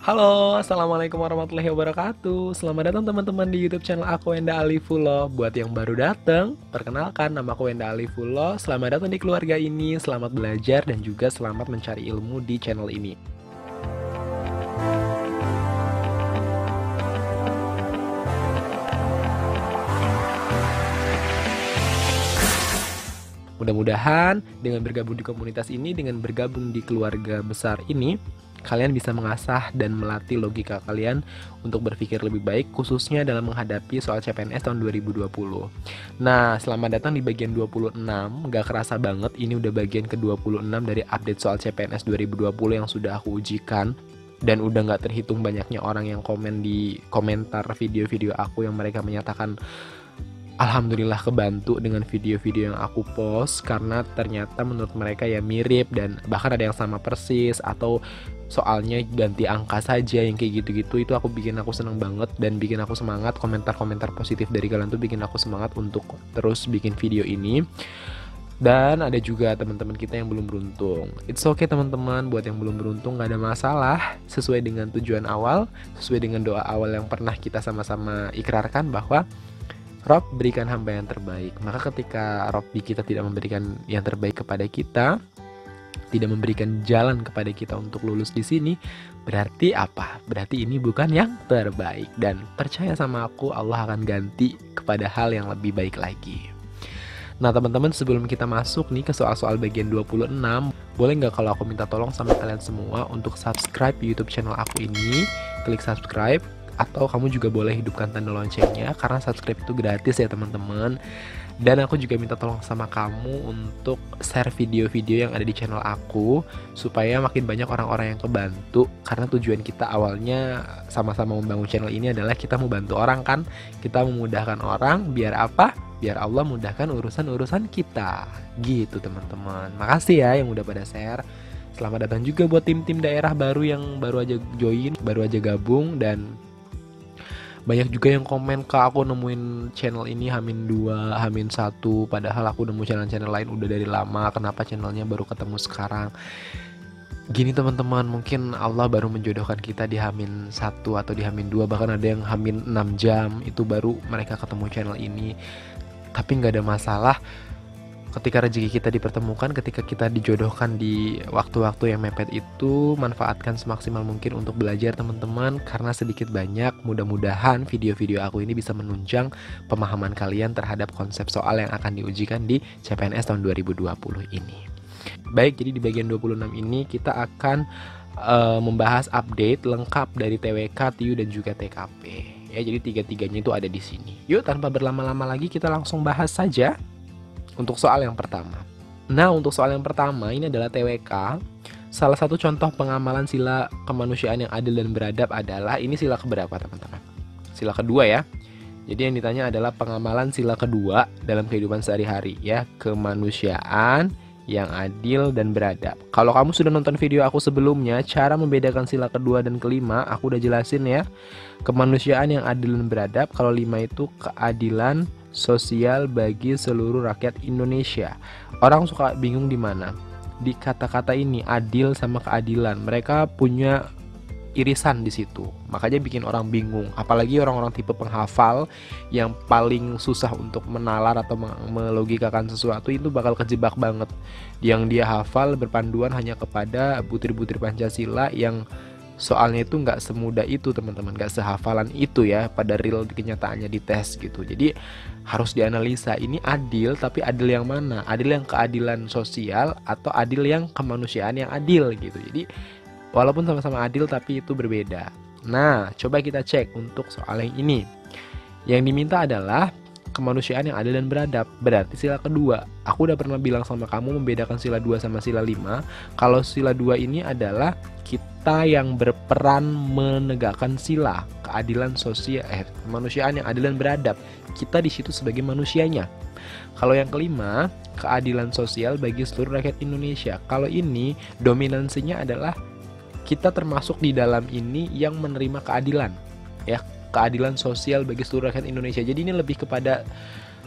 Halo, Assalamualaikum warahmatullahi wabarakatuh. Selamat datang teman-teman di YouTube channel aku, Wenda Alifulo. Buat yang baru datang, perkenalkan nama aku Wenda Alifulo. Selamat datang di keluarga ini, selamat belajar dan juga selamat mencari ilmu di channel ini. Mudah-mudahan dengan bergabung di komunitas ini, dengan bergabung di keluarga besar ini, kalian bisa mengasah dan melatih logika kalian untuk berpikir lebih baik, khususnya dalam menghadapi soal CPNS tahun 2020. Nah, selamat datang di bagian 26. Gak kerasa banget, ini udah bagian ke-26 dari update soal CPNS 2020 yang sudah aku ujikan. Dan udah gak terhitung banyaknya orang yang komen di komentar video-video aku yang mereka menyatakan alhamdulillah kebantu dengan video-video yang aku post, karena ternyata menurut mereka ya mirip dan bahkan ada yang sama persis, atau soalnya ganti angka saja yang kayak gitu-gitu. Itu bikin aku seneng banget dan bikin aku semangat. Komentar-komentar positif dari kalian tuh bikin aku semangat untuk terus bikin video ini. Dan ada juga teman-teman kita yang belum beruntung. It's okay teman-teman, buat yang belum beruntung gak ada masalah. Sesuai dengan tujuan awal, sesuai dengan doa awal yang pernah kita sama-sama ikrarkan bahwa Rob berikan hamba yang terbaik. Maka ketika Robbi kita tidak memberikan yang terbaik kepada kita, tidak memberikan jalan kepada kita untuk lulus di sini, berarti apa? Berarti ini bukan yang terbaik. Dan percaya sama aku, Allah akan ganti kepada hal yang lebih baik lagi. Nah teman-teman, sebelum kita masuk nih ke soal-soal bagian 26, boleh nggak kalau aku minta tolong sama kalian semua untuk subscribe YouTube channel aku ini, klik subscribe. Atau kamu juga boleh hidupkan tanda loncengnya, karena subscribe itu gratis ya teman-teman. Dan aku juga minta tolong sama kamu untuk share video-video yang ada di channel aku, supaya makin banyak orang-orang yang kebantu. Karena tujuan kita awalnya sama-sama membangun channel ini adalah kita mau bantu orang kan. Kita memudahkan orang, biar apa? Biar Allah mudahkan urusan-urusan kita. Gitu teman-teman. Makasih ya yang udah pada share. Selamat datang juga buat tim-tim daerah baru yang baru aja join, baru aja gabung. Dan banyak juga yang komen, Kak aku nemuin channel ini H-2, H-1, padahal aku nemu channel-channel lain udah dari lama, kenapa channelnya baru ketemu sekarang. Gini teman-teman, mungkin Allah baru menjodohkan kita di H-1 atau di H-2, bahkan ada yang H-6 jam itu baru mereka ketemu channel ini. Tapi gak ada masalah, ketika rezeki kita dipertemukan, ketika kita dijodohkan di waktu-waktu yang mepet itu, manfaatkan semaksimal mungkin untuk belajar teman-teman. Karena sedikit banyak, mudah-mudahan video-video aku ini bisa menunjang pemahaman kalian terhadap konsep soal yang akan diujikan di CPNS tahun 2020 ini. Baik, jadi di bagian 26 ini kita akan membahas update lengkap dari TWK, TIU, dan juga TKP. Ya, jadi tiga-tiganya itu ada di sini. Yuk, tanpa berlama-lama lagi kita langsung bahas saja. Untuk soal yang pertama. Nah, untuk soal yang pertama ini adalah TWK. Salah satu contoh pengamalan sila kemanusiaan yang adil dan beradab adalah, ini sila keberapa teman-teman? Sila kedua ya. Jadi yang ditanya adalah pengamalan sila kedua dalam kehidupan sehari-hari ya, kemanusiaan yang adil dan beradab. Kalau kamu sudah nonton video aku sebelumnya, cara membedakan sila kedua dan kelima, aku udah jelasin ya. Kemanusiaan yang adil dan beradab, kalau 5 itu keadilan sosial bagi seluruh rakyat Indonesia. Orang suka bingung di mana? Di kata-kata ini, adil sama keadilan. Mereka punya irisan di situ. Makanya bikin orang bingung. Apalagi orang-orang tipe penghafal yang paling susah untuk menalar atau melogikakan sesuatu, itu bakal kejebak banget. Yang dia hafal berpanduan hanya kepada butir-butir Pancasila yang soalnya itu nggak semudah itu teman-teman, nggak sehafalan itu ya pada real kenyataannya di tes gitu. Jadi harus dianalisa, ini adil tapi adil yang mana? Adil yang keadilan sosial atau adil yang kemanusiaan yang adil gitu. Jadi walaupun sama-sama adil tapi itu berbeda. Nah, coba kita cek untuk soal yang ini. Yang diminta adalah kemanusiaan yang adil dan beradab. Berarti sila kedua. Aku udah pernah bilang sama kamu membedakan sila 2 sama sila 5. Kalau sila 2 ini adalah kita yang berperan menegakkan sila keadilan sosial, kemanusiaan yang adil dan beradab. Kita di situ sebagai manusianya. Kalau yang kelima, keadilan sosial bagi seluruh rakyat Indonesia. Kalau ini dominansinya adalah kita termasuk di dalam ini yang menerima keadilan. Ya, keadilan sosial bagi seluruh rakyat Indonesia. Jadi ini lebih kepada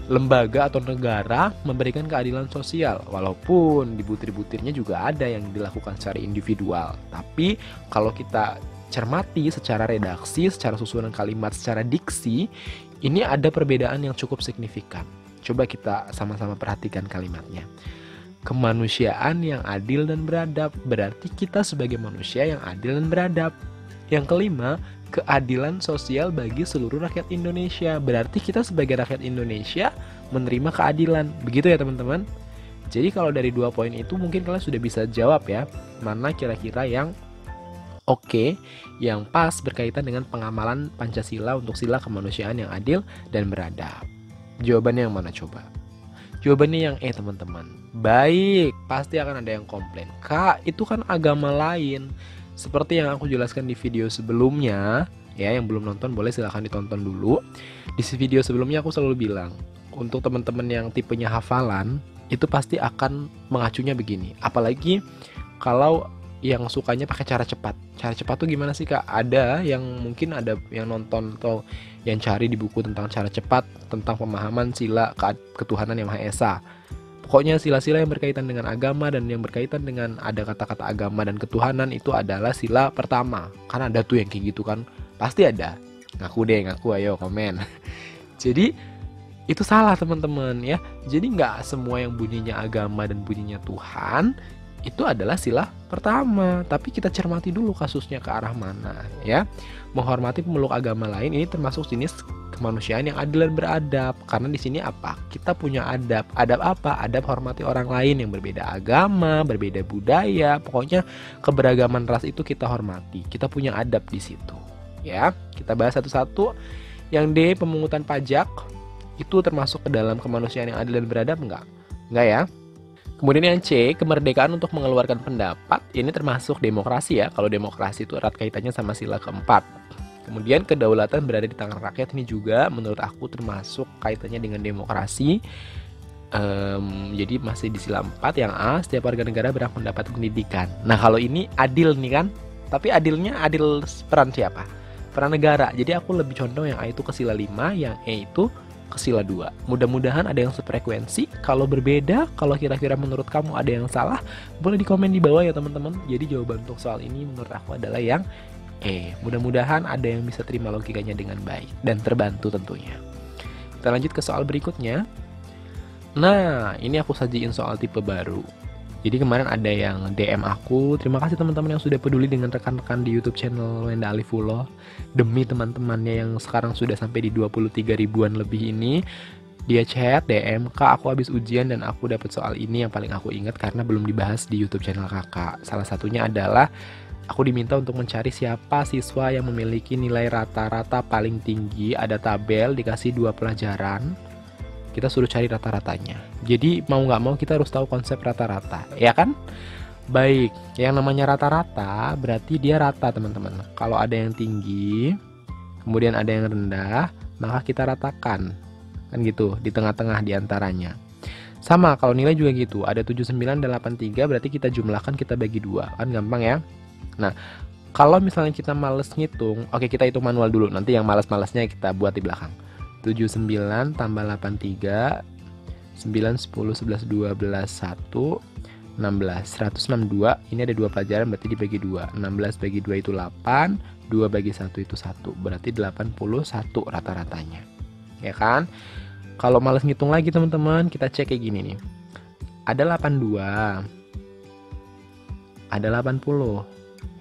lembaga atau negara memberikan keadilan sosial, walaupun di butir-butirnya juga ada yang dilakukan secara individual. Tapi kalau kita cermati secara redaksi, secara susunan kalimat, secara diksi, ini ada perbedaan yang cukup signifikan. Coba kita sama-sama perhatikan kalimatnya. Kemanusiaan yang adil dan beradab, berarti kita sebagai manusia yang adil dan beradab. Yang kelima, keadilan sosial bagi seluruh rakyat Indonesia, berarti kita sebagai rakyat Indonesia menerima keadilan. Begitu ya teman-teman. Jadi kalau dari 2 poin itu mungkin kalian sudah bisa jawab ya, mana kira-kira yang oke, yang pas berkaitan dengan pengamalan Pancasila untuk sila kemanusiaan yang adil dan beradab. Jawabannya yang mana coba? Jawabannya yang teman-teman. Baik, pasti akan ada yang komplain. Kak, itu kan agama lain. Seperti yang aku jelaskan di video sebelumnya, ya, yang belum nonton boleh silahkan ditonton dulu. Di video sebelumnya aku selalu bilang, untuk teman-teman yang tipenya hafalan, itu pasti akan mengacunya begini. Apalagi kalau yang sukanya pakai cara cepat. Cara cepat tuh gimana sih Kak? Ada yang mungkin ada yang nonton atau yang cari di buku tentang cara cepat, tentang pemahaman sila ketuhanan yang Maha Esa. Pokoknya sila-sila yang berkaitan dengan agama dan yang berkaitan dengan ada kata-kata agama dan ketuhanan itu adalah sila pertama. Kan ada tuh yang kayak gitu kan. Pasti ada. Ngaku ayo komen. Jadi itu salah teman-teman ya. Jadi nggak semua yang bunyinya agama dan bunyinya Tuhan itu adalah sila pertama, tapi kita cermati dulu kasusnya ke arah mana ya. Menghormati pemeluk agama lain ini termasuk jenis kemanusiaan yang adil dan beradab. Karena di sini apa? Kita punya adab. Adab apa? Adab hormati orang lain yang berbeda agama, berbeda budaya. Pokoknya keberagaman ras itu kita hormati. Kita punya adab di situ. Ya, kita bahas satu-satu. Yang D, pemungutan pajak itu termasuk ke dalam kemanusiaan yang adil dan beradab enggak? Enggak ya? Kemudian yang C, kemerdekaan untuk mengeluarkan pendapat, ini termasuk demokrasi ya. Kalau demokrasi itu erat kaitannya sama sila keempat. Kemudian kedaulatan berada di tangan rakyat, ini juga menurut aku termasuk kaitannya dengan demokrasi. Jadi masih di sila 4 yang A, setiap warga negara berhak mendapat pendidikan. Nah kalau ini adil nih kan, tapi adilnya adil peran siapa? Peran negara. Jadi aku lebih condong yang A itu ke sila 5, yang E itu ke sila 2. Mudah-mudahan ada yang sefrekuensi. Kalau berbeda, kalau kira-kira menurut kamu ada yang salah, boleh di komen di bawah ya teman-teman. Jadi jawaban untuk soal ini menurut aku adalah yang mudah-mudahan ada yang bisa terima logikanya dengan baik dan terbantu tentunya. Kita lanjut ke soal berikutnya. Nah, ini aku sajiin soal tipe baru. Jadi kemarin ada yang DM aku. Terima kasih teman-teman yang sudah peduli dengan rekan-rekan di YouTube channel Wenda Alifulo. Demi teman-temannya yang sekarang sudah sampai di 23 ribuan lebih ini, dia chat DM, Kak aku habis ujian dan aku dapat soal ini yang paling aku ingat karena belum dibahas di YouTube channel kakak. Salah satunya adalah aku diminta untuk mencari siapa siswa yang memiliki nilai rata-rata paling tinggi. Ada tabel, dikasih 2 pelajaran. Kita suruh cari rata-ratanya. Jadi mau nggak mau kita harus tahu konsep rata-rata, ya kan? Baik, yang namanya rata-rata berarti dia rata teman-teman. Kalau ada yang tinggi, kemudian ada yang rendah, maka kita ratakan. Kan gitu, di tengah-tengah diantaranya. Sama, kalau nilai juga gitu. Ada 79 dan 83, berarti kita jumlahkan, kita bagi 2. Kan gampang ya? Nah, kalau misalnya kita males ngitung, oke kita hitung manual dulu. Nanti yang males-malesnya kita buat di belakang. 79 tambah 83, 9, 10, 11, 12, 1, 16, 162. Ini ada 2 pelajaran berarti dibagi 2. 16 bagi 2 itu 8, 2 bagi 1 itu 1. Berarti 81 rata-ratanya. Ya kan? Kalau males ngitung lagi teman-teman, kita cek kayak gini nih. Ada 82. Ada 80.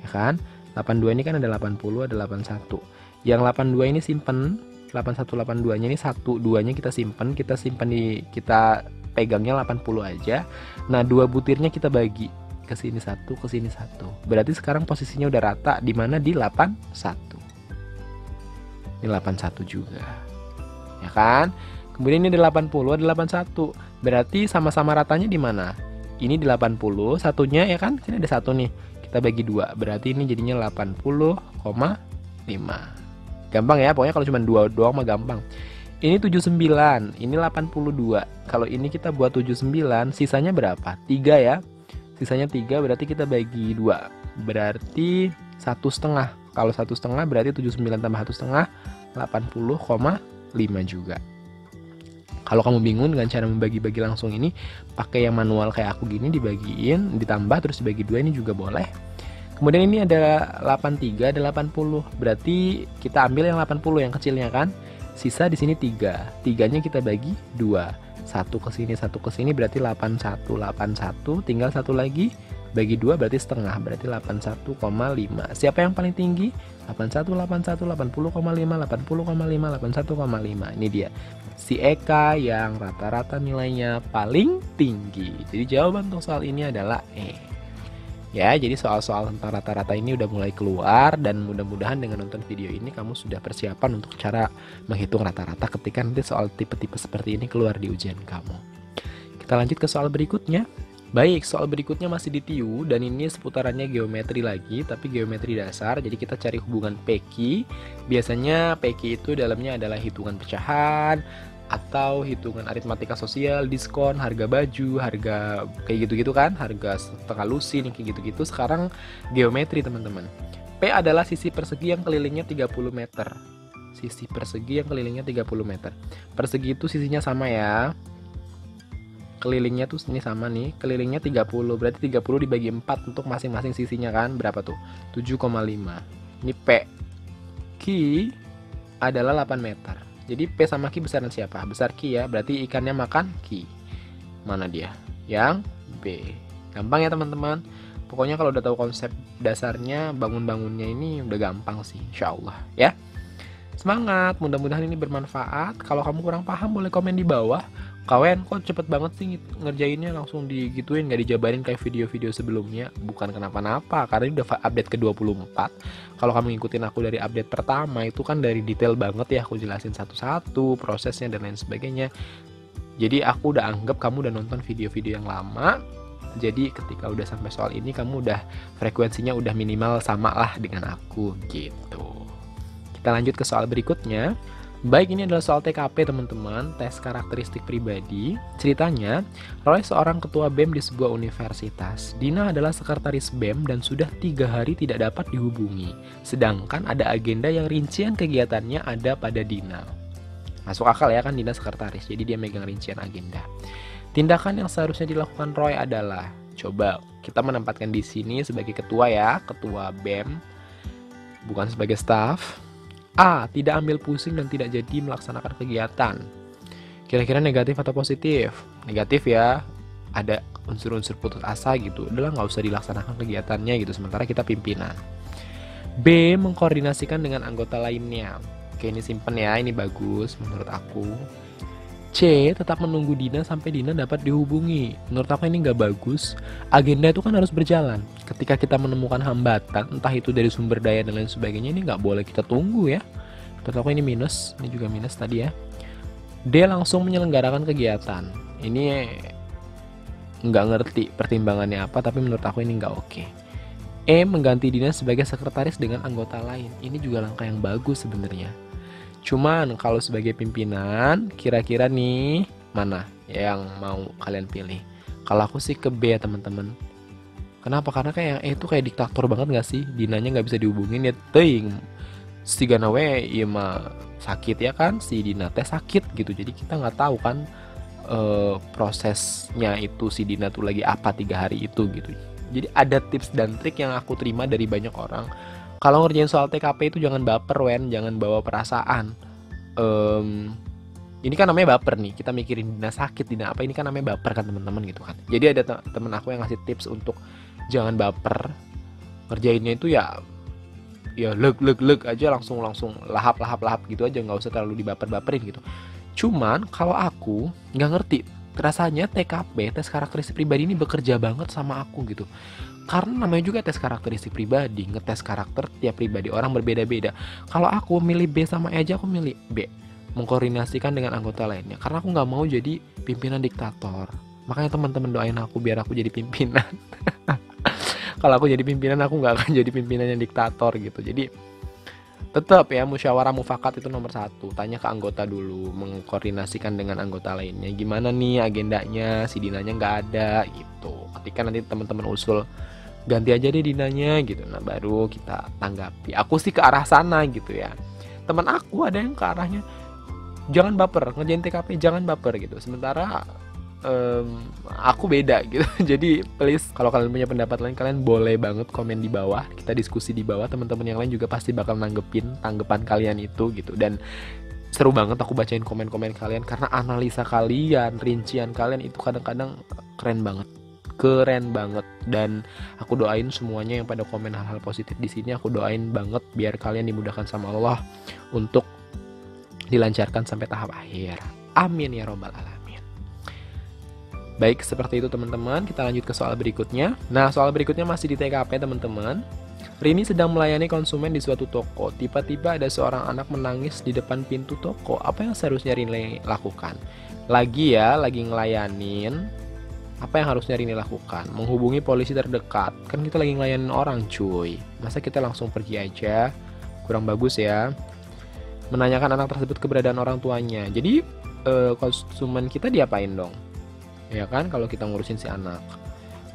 Ya kan? 82 ini kan ada 80, ada 81. Yang 82 ini simpen. 8182-nya ini 1, 2-nya kita simpen kita pegangnya 80 aja. Nah, 2 butirnya kita bagi ke sini 1, ke sini 1. Berarti sekarang posisinya udah rata di mana di 81. Ini 81 juga. Ya kan? Kemudian ini ada 80, ada 81. Berarti sama-sama ratanya di mana? Ini di 80, satunya ya kan? Sini ada 1 nih. Kita bagi 2. Berarti ini jadinya 80,5. Gampang ya, pokoknya kalau cuma 2 doang mah gampang. Ini 79, ini 82. Kalau ini kita buat 79, sisanya berapa? 3 ya. Sisanya 3 berarti kita bagi 2. Berarti 1,5. Kalau 1,5 berarti 79 tambah 1,5 80,5 juga. Kalau kamu bingung dengan cara membagi-bagi langsung ini, pakai yang manual kayak aku gini, dibagiin, ditambah terus dibagi 2 ini juga boleh. Kemudian ini ada 83, ada 80. Berarti kita ambil yang 80 yang kecilnya kan. Sisa di sini 3. 3-nya kita bagi 2. Satu ke sini berarti 81, 81. Tinggal satu lagi bagi 2 berarti setengah, berarti 81,5. Siapa yang paling tinggi? 81, 81, 80,5, 80,5, 81,5. Ini dia. Si Eka yang rata-rata nilainya paling tinggi. Jadi jawaban untuk soal ini adalah E. Ya, jadi soal-soal tentang rata-rata ini udah mulai keluar, dan mudah-mudahan dengan nonton video ini kamu sudah persiapan untuk cara menghitung rata-rata ketika nanti soal tipe-tipe seperti ini keluar di ujian kamu. Kita lanjut ke soal berikutnya. Baik, soal berikutnya masih di TIU, dan ini seputarannya geometri lagi, tapi geometri dasar. Jadi kita cari hubungan PQ. Biasanya PQ itu dalamnya adalah hitungan pecahan, atau hitungan aritmatika sosial, diskon, harga baju, harga kayak gitu-gitu kan, harga setengah lusin, kayak gitu-gitu. Sekarang geometri teman-teman. P adalah sisi persegi yang kelilingnya 30 meter. Sisi persegi yang kelilingnya 30 meter. Persegi itu sisinya sama ya. Kelilingnya tuh ini sama nih, kelilingnya 30. Berarti 30 dibagi 4 untuk masing-masing sisinya kan, berapa tuh? 7,5. Ini P. Q adalah 8 meter. Jadi P sama Q besaran siapa? Besar Q ya, berarti ikannya makan Q. Mana dia? Yang B. Gampang ya teman-teman. Pokoknya kalau udah tahu konsep dasarnya, bangun-bangunnya ini udah gampang sih, insya Allah ya. Semangat, mudah-mudahan ini bermanfaat. Kalau kamu kurang paham boleh komen di bawah. Kawan, kok cepet banget sih ngerjainnya, langsung digituin, gak dijabarin kayak video-video sebelumnya. Bukan kenapa-napa, karena ini udah update ke-24. Kalau kamu ngikutin aku dari update pertama, itu kan dari detail banget ya, aku jelasin satu-satu, prosesnya dan lain sebagainya. Jadi aku udah anggap kamu udah nonton video-video yang lama. Jadi ketika udah sampai soal ini, kamu udah frekuensinya udah minimal sama lah dengan aku gitu. Kita lanjut ke soal berikutnya. Baik, ini adalah soal TKP teman-teman, tes karakteristik pribadi. Ceritanya, Roy seorang ketua BEM di sebuah universitas. Dina adalah sekretaris BEM dan sudah 3 hari tidak dapat dihubungi. Sedangkan ada agenda yang rincian kegiatannya ada pada Dina. Masuk akal ya kan, Dina sekretaris, jadi dia megang rincian agenda. Tindakan yang seharusnya dilakukan Roy adalah, coba kita menempatkan di sini sebagai ketua ya, ketua BEM, bukan sebagai staff. A. Tidak ambil pusing dan tidak jadi melaksanakan kegiatan. Kira-kira negatif atau positif? Negatif ya. Ada unsur-unsur putus asa gitu. Udahlah nggak usah dilaksanakan kegiatannya gitu. Sementara kita pimpinan. B. Mengkoordinasikan dengan anggota lainnya. Oke, ini simpen ya. Ini bagus menurut aku. C. Tetap menunggu Dina sampai Dina dapat dihubungi. Menurut aku ini nggak bagus. Agenda itu kan harus berjalan. Ketika kita menemukan hambatan, entah itu dari sumber daya dan lain sebagainya, ini nggak boleh kita tunggu ya. Menurut aku ini minus. Ini juga minus tadi ya. D. Langsung menyelenggarakan kegiatan. Ini nggak ngerti pertimbangannya apa, tapi menurut aku ini nggak oke. E. Mengganti Dina sebagai sekretaris dengan anggota lain. Ini juga langkah yang bagus sebenarnya. Cuman kalau sebagai pimpinan, kira-kira nih mana yang mau kalian pilih? Kalau aku sih ke B ya teman-teman. Kenapa? Karena kayak yang E itu kayak diktator banget gak sih? Dinanya gak bisa dihubungin ya ting. Si Ganawe ya mah sakit ya kan? Si Dina teh sakit gitu. Jadi kita gak tahu kan prosesnya itu si Dina tuh lagi apa 3 hari itu gitu. Jadi ada tips dan trik yang aku terima dari banyak orang. Kalau ngerjain soal TKP itu jangan baper Wen, jangan bawa perasaan. Ini kan namanya baper nih, kita mikirin Dina sakit, Dina apa, ini kan namanya baper kan teman-teman gitu kan. Jadi ada temen aku yang ngasih tips untuk jangan baper, ngerjainnya itu ya leg aja, langsung lahap gitu aja, nggak usah terlalu dibaper-baperin gitu. Cuman kalau aku nggak ngerti, rasanya TKP, tes karakteristik pribadi ini bekerja banget sama aku gitu. Karena namanya juga tes karakteristik pribadi, ngetes karakter tiap pribadi orang berbeda-beda. Kalau aku milih B sama E aja, aku milih B, mengkoordinasikan dengan anggota lainnya. Karena aku nggak mau jadi pimpinan diktator. Makanya teman-teman doain aku biar aku jadi pimpinan. Kalau aku jadi pimpinan, aku nggak akan jadi pimpinan yang diktator gitu. Jadi tetap ya, musyawarah mufakat itu nomor 1. Tanya ke anggota dulu, mengkoordinasikan dengan anggota lainnya. Gimana nih agendanya, si Dinanya nggak ada gitu. Ketika nanti teman-teman usul ganti aja deh Dinanya gitu, nah baru kita tanggapi. Aku sih ke arah sana gitu ya. Teman aku ada yang ke arahnya jangan baper, ngerjain TKP jangan baper gitu. Sementara aku beda gitu. Jadi please kalau kalian punya pendapat lain, kalian boleh banget komen di bawah, kita diskusi di bawah. Teman-teman yang lain juga pasti bakal nanggepin tanggapan kalian itu gitu. Dan seru banget aku bacain komen-komen kalian karena analisa kalian, rincian kalian itu kadang-kadang keren banget. Dan aku doain semuanya yang pada komen hal-hal positif di sini, aku doain banget biar kalian dimudahkan sama Allah untuk dilancarkan sampai tahap akhir. Amin ya robbal alamin. Baik, seperti itu teman-teman. Kita lanjut ke soal berikutnya. Nah, soal berikutnya masih di TKP teman-teman. Rini sedang melayani konsumen di suatu toko. Tiba-tiba ada seorang anak menangis di depan pintu toko. Apa yang seharusnya Rini lakukan? Lagi ngelayanin. Apa yang harusnya Rini lakukan? Menghubungi polisi terdekat. Kan kita lagi ngelayanin orang cuy. Masa kita langsung pergi aja? Kurang bagus ya. Menanyakan anak tersebut keberadaan orang tuanya. Jadi konsumen kita diapain dong? Ya kan, kalau kita ngurusin si anak.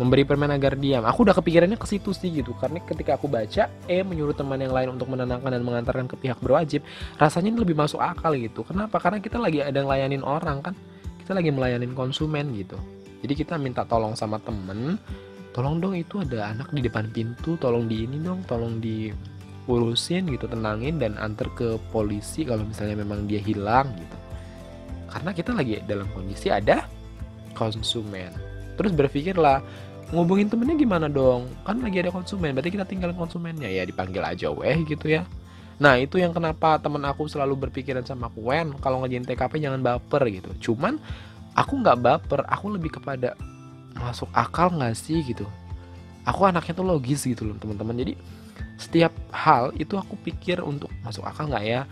Memberi permen agar diam. Aku udah kepikirannya ke situ sih gitu. Karena ketika aku baca menyuruh teman yang lain untuk menenangkan dan mengantarkan ke pihak berwajib, rasanya ini lebih masuk akal gitu. Kenapa? Karena kita lagi ada ngelayanin orang kan. Kita lagi melayanin konsumen gitu. Jadi kita minta tolong sama temen, tolong dong itu ada anak di depan pintu, tolong di ini dong, tolong diurusin gitu, tenangin dan antar ke polisi kalau misalnya memang dia hilang gitu. Karena kita lagi dalam kondisi ada konsumen. Terus berpikirlah, ngubungin temennya gimana dong? Kan lagi ada konsumen, berarti kita tinggalin konsumennya. Ya dipanggil aja gitu ya. Nah itu yang kenapa temen aku selalu berpikiran sama aku, Wen, kalau ngerjain TKP jangan baper gitu. Cuman aku nggak baper, aku lebih kepada masuk akal nggak sih gitu. Aku anaknya tuh logis gitu loh teman-teman. Jadi setiap hal itu aku pikir untuk masuk akal nggak ya,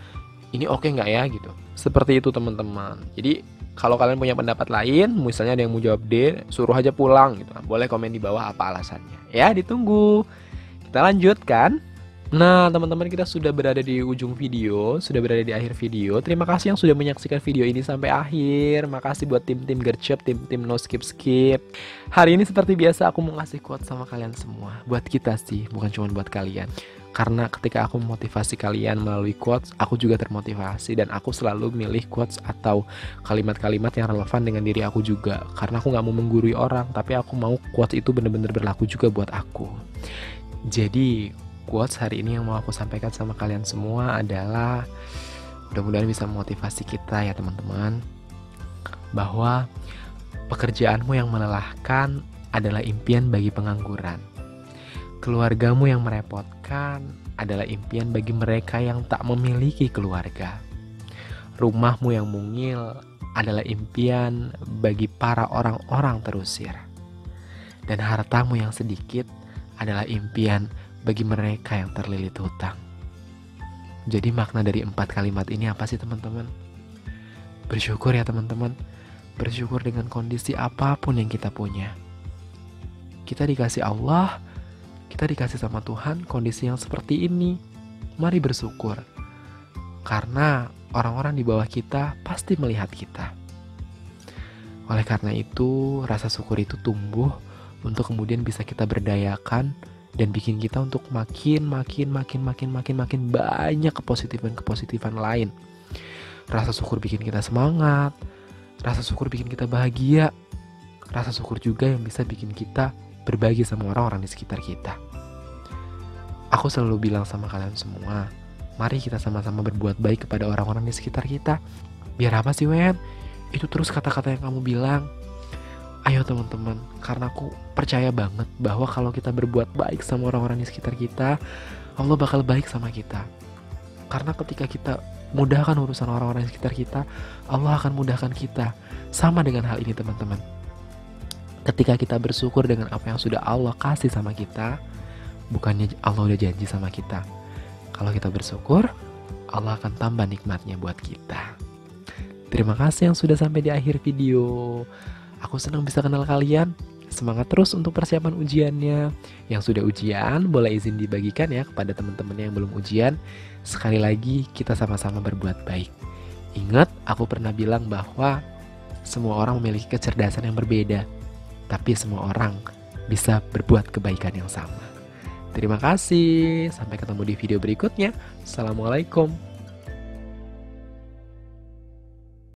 ini oke nggak ya gitu. Seperti itu teman-teman. Jadi kalau kalian punya pendapat lain, misalnya ada yang mau jawab D, suruh aja pulang gitu. Boleh komen di bawah apa alasannya. Ya, ditunggu. Kita lanjutkan. Nah, teman-teman, kita sudah berada di ujung video, sudah berada di akhir video. Terima kasih yang sudah menyaksikan video ini sampai akhir. Makasih buat tim-tim gercep, tim-tim no skip. Hari ini seperti biasa aku mau ngasih quote sama kalian semua. Buat kita sih, bukan cuma buat kalian. Karena ketika aku memotivasi kalian melalui quotes, aku juga termotivasi dan aku selalu milih quotes atau kalimat-kalimat yang relevan dengan diri aku juga. Karena aku gak mau menggurui orang, tapi aku mau quotes itu benar-benar berlaku juga buat aku. Jadi quotes hari ini yang mau aku sampaikan sama kalian semua adalah, mudah-mudahan bisa memotivasi kita ya teman-teman, bahwa pekerjaanmu yang melelahkan adalah impian bagi pengangguran. Keluargamu yang merepotkan adalah impian bagi mereka yang tak memiliki keluarga. Rumahmu yang mungil adalah impian bagi para orang-orang terusir. Dan hartamu yang sedikit adalah impian bagi mereka yang terlilit hutang. Jadi makna dari 4 kalimat ini apa sih teman-teman? Bersyukur ya teman-teman. Bersyukur dengan kondisi apapun yang kita punya. Kita dikasih Allah, kita dikasih sama Tuhan kondisi yang seperti ini. Mari bersyukur. Karena orang-orang di bawah kita pasti melihat kita. Oleh karena itu, rasa syukur itu tumbuh untuk kemudian bisa kita berdayakan dan bikin kita untuk makin banyak kepositifan lain. Rasa syukur bikin kita semangat, rasa syukur bikin kita bahagia, rasa syukur juga yang bisa bikin kita berbagi sama orang-orang di sekitar kita. Aku selalu bilang sama kalian semua, mari kita sama-sama berbuat baik kepada orang-orang di sekitar kita. Biar apa sih Wen? Itu terus kata-kata yang kamu bilang. Ayo teman-teman, karena aku percaya banget bahwa kalau kita berbuat baik sama orang-orang di sekitar kita, Allah bakal baik sama kita. Karena ketika kita mudahkan urusan orang-orang di sekitar kita, Allah akan mudahkan kita. Sama dengan hal ini teman-teman. Ketika kita bersyukur dengan apa yang sudah Allah kasih sama kita, bukannya Allah udah janji sama kita. Kalau kita bersyukur, Allah akan tambah nikmatnya buat kita. Terima kasih yang sudah sampai di akhir video. Aku senang bisa kenal kalian. Semangat terus untuk persiapan ujiannya. Yang sudah ujian, boleh izin dibagikan ya kepada teman-teman yang belum ujian. Sekali lagi, kita sama-sama berbuat baik. Ingat, aku pernah bilang bahwa semua orang memiliki kecerdasan yang berbeda. Tapi semua orang bisa berbuat kebaikan yang sama. Terima kasih. Sampai ketemu di video berikutnya. Assalamualaikum.